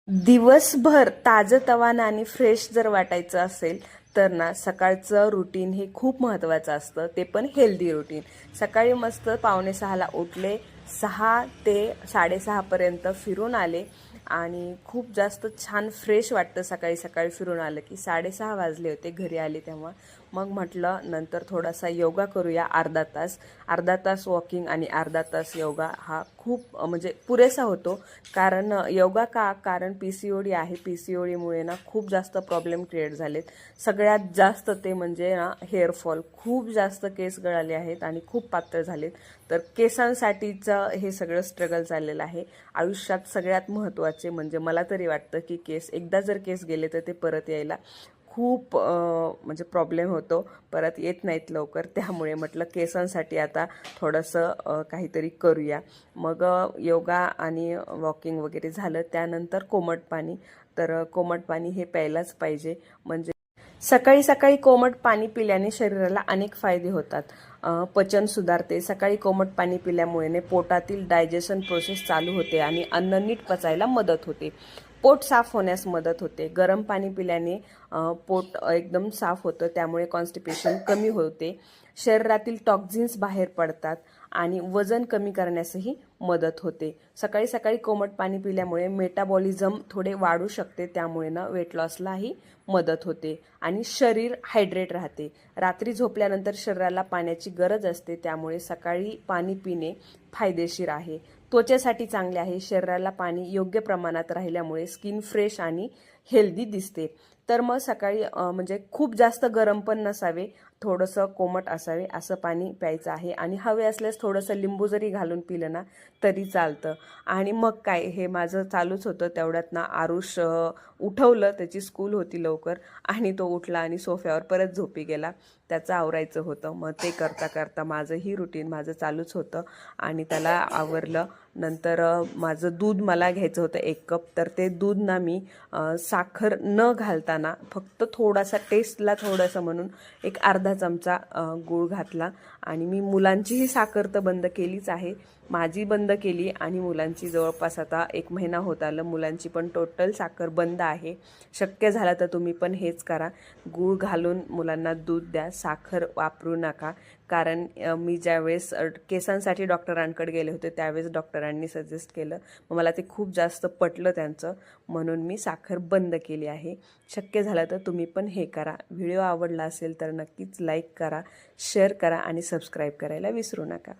दिवसभर ताजंतवानं आणि फ्रेश जर वाटायचं असेल तर ना सकाळचं रुटीन हे खूप महत्त्वाचं असतं, ते पण हेल्दी रुटीन. सकाळी मस्त 5:45ला उठले, 6 ते 6:30पर्यंत फिरून आले आणि खूप जास्त छान फ्रेश वाटतं सकाळी सकाळी फिरून आलं की. 6:30 वाजले होते घरी आले तेव्हा. मग म्हटलं नंतर थोडासा योगा करूया अर्धा तास वॉकिंग आणि अर्धा तास योगा हा खूप म्हणजे पुरेसा होतो. कारण योगा कारण PCOD आहे. PCODमुळे ना खूप जास्त प्रॉब्लेम क्रिएट झालेत. सगळ्यात जास्त ते म्हणजे ना हेअरफॉल, खूप जास्त केस गळाले आहेत आणि खूप पातळ झालेत. तर केसांसाठीचं हे सगळं स्ट्रगल चाललेलं आहे. आयुष्यात सगळ्यात महत्त्वाचे म्हणजे मला तरी वाटतं की केस एकदा जर केस गेले तर ते परत यायला खूप म्हणजे प्रॉब्लेम होतो, परत येत नाहीत लवकर. त्यामुळे म्हटलं केसांसाठी आता थोडंसं काहीतरी करूया. मग योगा आणि वॉकिंग वगैरे झालं. त्यानंतर कोमट पाणी. तर कोमट पाणी हे प्यायलाच पाहिजे. म्हणजे सकाळी सकाळी कोमट पाणी पिल्याने शरीराला अनेक फायदे होतात. पचन सुधारते. सकाळी कोमट पाणी पिल्यामुळे पोटातील डायजेशन प्रोसेस चालू होते आणि अन्न नीट पचायला मदत होते. पोट साफ होण्यास मदत होते. गरम पाणी पिल्याने पोट एकदम साफ होतं, त्यामुळे कॉन्स्टिपेशन कमी होते. शरीरातील टॉक्झिन्स बाहेर पडतात आणि वजन कमी करण्यासही मदत होते. सकाळी सकाळी कोमट पाणी पिल्यामुळे मेटाबॉलिझम थोडे वाढू शकते, त्यामुळे ना वेट लॉसलाही मदत होते आणि शरीर हायड्रेट राहते. रात्री झोपल्यानंतर शरीराला पाण्याची गरज असते, त्यामुळे सकाळी पाणी पिणे फायदेशीर आहे. त्वचेसाठी चांगले आहे. शरीराला पाणी योग्य प्रमाणात राहिल्यामुळे स्किन फ्रेश आणि हेल्दी दिसते. तर मग सकाळी म्हणजे खूप जास्त गरम पण नसावे, थोडंसं कोमट असावे असं पाणी प्यायचं आहे. आणि हवे असल्यास थोडंसं लिंबू जरी घालून पिलं ना तरी चालतं. आणि मग काय हे माझं चालूच होतं. तेवढ्यात ना आरुष उठवलं, त्याची स्कूल होती लवकर आणि तो उठला आणि सोफ्यावर परत झोपी गेला. त्याचं आवरायचं होतं. मग ते करता करता माझंही रुटीन माझं चालूच होतं आणि त्याला आवरलं. नंतर माझं दूध मला घ्यायचं होतं 1 कप. तर ते दूध ना मी साखर न घालताना फक्त थोडासा टेस्टला थोडंसं म्हणून एक अर्धा चमचा गूळ घातला. आणि मी मुलांचीही साखर तर बंद केलीच आहे, माझी बंद केली आणि मुलांची जवळपास आता 1 महिना होत आलं. मुलांची पण टोटल साखर बंद आहे. शक्य झालं तर तुम्ही पण हेच करा, गूळ घालून मुलांना दूध द्या, साखर वापरू नका. कारण मी ज्यावेळेस केसांसाठी डॉक्टरांकडे गेले होते त्यावेळेस डॉक्टरांनी सजेस्ट केलं, मग मला ते खूप जास्त पटलं त्यांचं, म्हणून मी साखर बंद केली आहे. शक्य झालं तर तुम्ही पण हे करा. व्हिडिओ आवडला असेल तर नक्कीच लाईक करा, शेअर करा आणि सबस्क्राईब करायला विसरू नका.